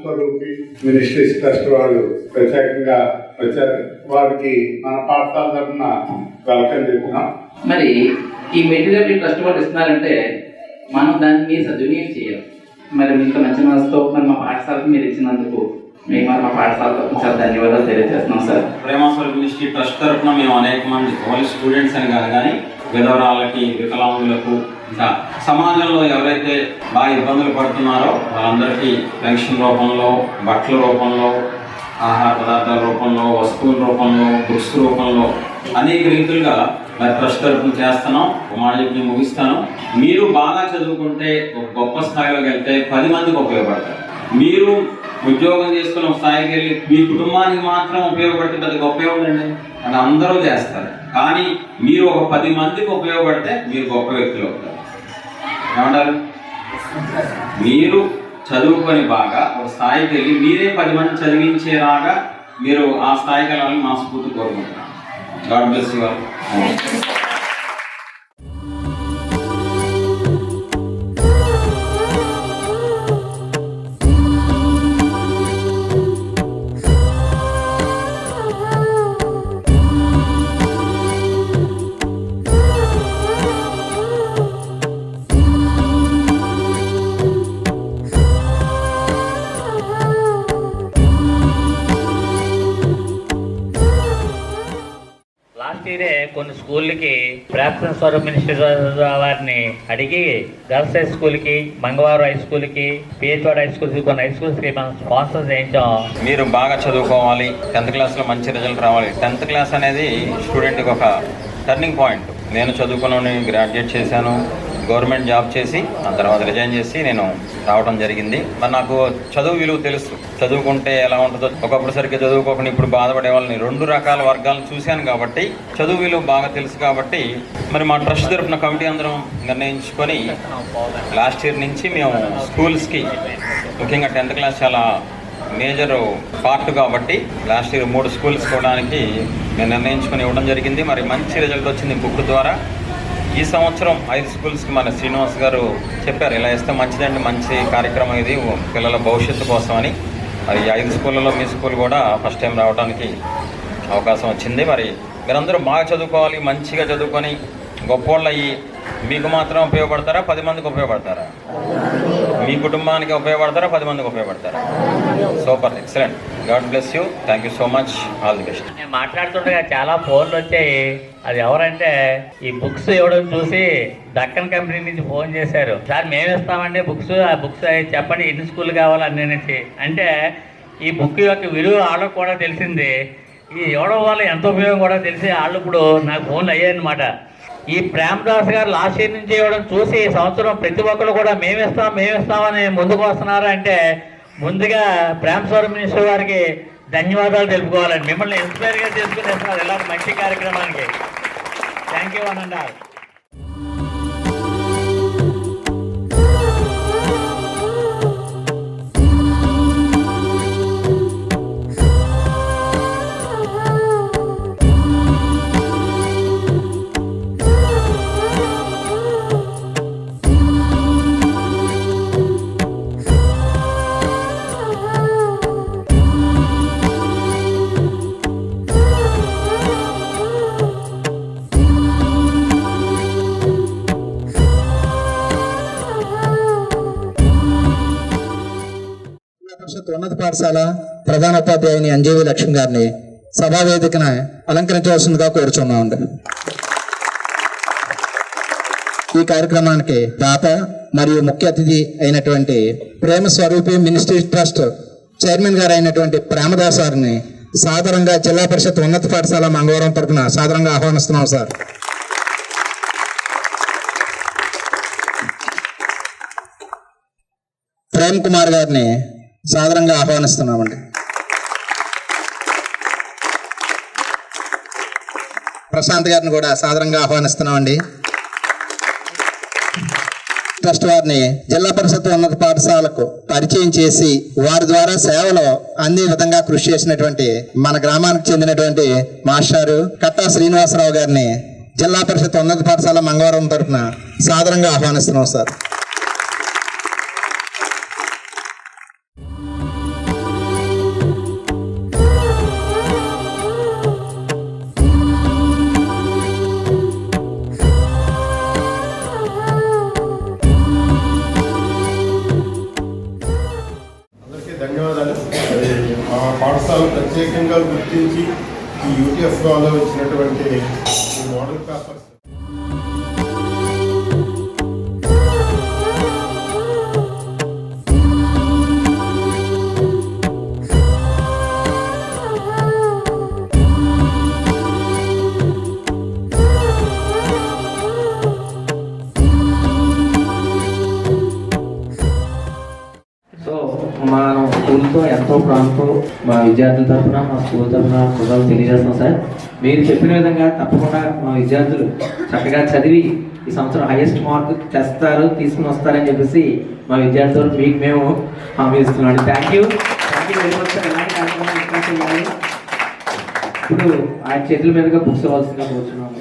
స్వరూపి ministries trust వాళ్ళు ప్రత్యేకంగా వచ్చారు. వారికి మన పాఠశాల తరఫున వెల్కమ్ చెప్తున్నాం. మరి ఈ మెటీరియల్ ట్రస్ట్ వాళ్ళు ఇస్తున్నారంటే మనం దాన్ని సద్వినియోగం చేయాలి. మరి మీకు మంచి మనసుతో మరి మా పాఠశాలకు మీరు ఇచ్చినందుకు మీకు మరి మా పాఠశాల తరఫున సార్ ధన్యవాదాలు తెలియజేస్తున్నాం సార్. ప్రేమస్వరూప మినిస్ట్రీ ట్రస్ట్ తరఫున మేము అనేక మంది ఓన్లీ స్టూడెంట్స్ అని కాదు కానీ విధవరాళ్ళకి, వికలాంగులకు, ఇంకా సమాజంలో ఎవరైతే బాగా ఇబ్బందులు పడుతున్నారో వాళ్ళందరికీ పెన్షన్ రూపంలో, బట్టల రూపంలో, ఆహార పదార్థాల రూపంలో, వస్తువుల రూపంలో, బుక్స్ రూపంలో అనేక రీతులుగా మరి ట్రస్ట్ తరఫున చేస్తున్నాం. మాట చెప్పి ముగిస్తాను. మీరు బాగా చదువుకుంటే ఒక గొప్ప స్థాయిలోకి వెళ్తే 10 మందికి ఉపయోగపడతారు. మీరు ఉద్యోగం చేసుకుని ఒక స్థాయికి వెళ్ళి మీ కుటుంబానికి మాత్రం ఉపయోగపడితే పెద్ద గొప్ప ఉండండి అని అందరూ చేస్తారు. కానీ మీరు ఒక 10 మందికి ఉపయోగపడితే మీరు గొప్ప వ్యక్తులు అవుతారు. ఏమంటారు? మీరు చదువుకొని బాగా ఒక స్థాయికి వెళ్ళి మీరే 10 మంది చదివించేలాగా మీరు ఆ స్థాయికి వెళ్ళాలని మా స్ఫూర్తి కోరుకుంటున్నాను. God bless you all. కొన్ని స్కూళ్ళకి ప్రేమ స్వరూప్ మినిస్ట్రీ వారిని అడిగి గర్ల్స్ హై స్కూల్కి, మంగళవారం హై స్కూల్కి, పిహెచ్వాడ హై స్కూల్కి, కొన్ని హై స్కూల్స్కి మనం స్పాన్సర్ చేయించాం. మీరు బాగా చదువుకోవాలి, 10th క్లాస్లో మంచి రిజల్ట్ రావాలి. 10th క్లాస్ అనేది స్టూడెంట్కి ఒక టర్నింగ్ పాయింట్. నేను చదువుకుని గ్రాడ్యుయేట్ చేశాను, గవర్నమెంట్ జాబ్ చేసి ఆ తర్వాత రిజైన్ చేసి నేను రావడం జరిగింది. మరి నాకు చదువు విలువ తెలుసు. చదువుకుంటే ఎలా ఉంటుందో, ఒకప్పుడు సరిగ్గా చదువుకోకుండా ఇప్పుడు బాధపడే వాళ్ళని 2 రకాల వర్గాలను చూశాను కాబట్టి చదువు విలువ బాగా తెలుసు. కాబట్టి మరి మా ట్రస్ట్ తరఫున కమిటీ అందరం నిర్ణయించుకొని లాస్ట్ ఇయర్ నుంచి మేము స్కూల్స్కి, ముఖ్యంగా 10th క్లాస్ చాలా మేజర్ పార్ట్ కాబట్టి లాస్ట్ ఇయర్ 3 స్కూల్స్ ఇవ్వడానికి మేము నిర్ణయించుకొని ఇవ్వడం జరిగింది. మరి మంచి రిజల్ట్ వచ్చింది బుక్ ద్వారా. ఈ సంవత్సరం 5 స్కూల్స్కి మన శ్రీనివాస్ గారు చెప్పారు, ఇలా ఇస్తే మంచిదండి, మంచి కార్యక్రమం ఇది పిల్లల భవిష్యత్తు కోసం అని. మరి 5 స్కూళ్ళలో మీ స్కూల్ కూడా ఫస్ట్ టైం రావడానికి అవకాశం వచ్చింది. మరి మీరందరూ బాగా చదువుకోవాలి, మంచిగా చదువుకొని గొప్పోళ్ళు అయ్యి మీకు మాత్రం ఉపయోగపడతారా, 10 మందికి ఉపయోగపడతారా? మీ కుటుంబానికి ఉపయోగపడతారా, 10 మందికి ఉపయోగపడతారా? Super, excellent. God bless you. Thank you so much. All the best. నేను మాట్లాడుతుండగా చాలా ఫోన్లు వచ్చాయి. అది ఎవరంటే ఈ బుక్స్ ఇవ్వడం చూసి దక్కన్ కంపెనీ నుంచి ఫోన్ చేశారు. సార్ మేము ఇస్తామండి బుక్స్, ఆ బుక్స్ చెప్పండి ఎన్ని స్కూల్ కావాలని అనేసి. అంటే ఈ బుక్ యొక్క విలువ వాళ్ళకు కూడా తెలిసింది. ఈ ఇవ్వడం వల్ల ఎంత ఉపయోగం కూడా తెలిసి వాళ్ళు ఇప్పుడు నాకు ఫోన్లు అయ్యాయన్నమాట. ఈ ప్రేమదాస్ గారు లాస్ట్ ఇయర్ నుంచి ఇవ్వడం చూసి ఈ సంవత్సరం ప్రతి ఒక్కరు కూడా మేమిస్తామని ముందుకు వస్తున్నారు. అంటే ముందుగా ప్రేమ స్వరూప్ మినిస్టర్ వారికి ధన్యవాదాలు తెలుపుకోవాలండి. మిమ్మల్ని ఇన్స్పైర్గా చేసుకుని ఇస్తున్నారు ఇలాంటి మంచి కార్యక్రమానికి. Thank you one and all. ఉన్నత పాఠశాల ప్రధానోపాధ్యాయుని అంజీవి లక్ష్మి గారిని సభావేదికన అలంకరించవలసిందిగా కోరుచున్నామండి. ఈ కార్యక్రమానికి దాత మరియు ముఖ్య అతిథి అయినటువంటి ప్రేమ స్వరూపి మినిస్ట్రీ ట్రస్ట్ చైర్మన్ గారు అయినటువంటి ప్రేమదాస్ గారిని సాదరంగా జిల్లా పరిషత్ ఉన్నత పాఠశాల మంగళవారం తరఫున సాదరంగా ఆహ్వానిస్తున్నాం సార్. ప్రేమ్ కుమార్ గారిని సాదరంగా ఆహ్వానిస్తున్నామండి. ప్రశాంత్ గారిని కూడా సాదరంగా ఆహ్వానిస్తున్నామండి. ట్రస్ట్ వారిని జిల్లా పరిషత్ ఉన్నత పాఠశాలకు పరిచయం చేసి వారి ద్వారా సేవలు అందే విధంగా కృషి చేసినటువంటి మన గ్రామానికి చెందినటువంటి మాస్టారు కట్టా శ్రీనివాసరావు గారిని జిల్లా పరిషత్ ఉన్నత పాఠశాల మంగళవారం తరఫున సాదరంగా ఆహ్వానిస్తున్నాం సార్. మా పాఠశాల ప్రత్యేకంగా గుర్తించి ఈ యూటీఎఫ్ ద్వారా వచ్చినటువంటి ఈ మోడల్ పేపర్స్ సో మా స్కూల్తో ఎంతో ప్రాంతం మా విద్యార్థుల తరఫున మా స్కూల్ తరఫున కృతజ్ఞతలు తెలియజేస్తాం సార్. మీరు చెప్పిన విధంగా తప్పకుండా మా విద్యార్థులు చక్కగా చదివి ఈ సంవత్సరం హైయెస్ట్ మార్క్ తెస్తారు, తీసుకుని వస్తారని చెప్పేసి మా విద్యార్థులు మీకు మేము హామీ ఇస్తున్నాం. Thank you very much sir. ఎలాంటి కార్యక్రమాలు ఇంకా చేయాలి. ఇప్పుడు ఆయన చేతుల మీదుగా బుక్స్ ఇవ్వాల్సిందిగా కూర్చున్నాము.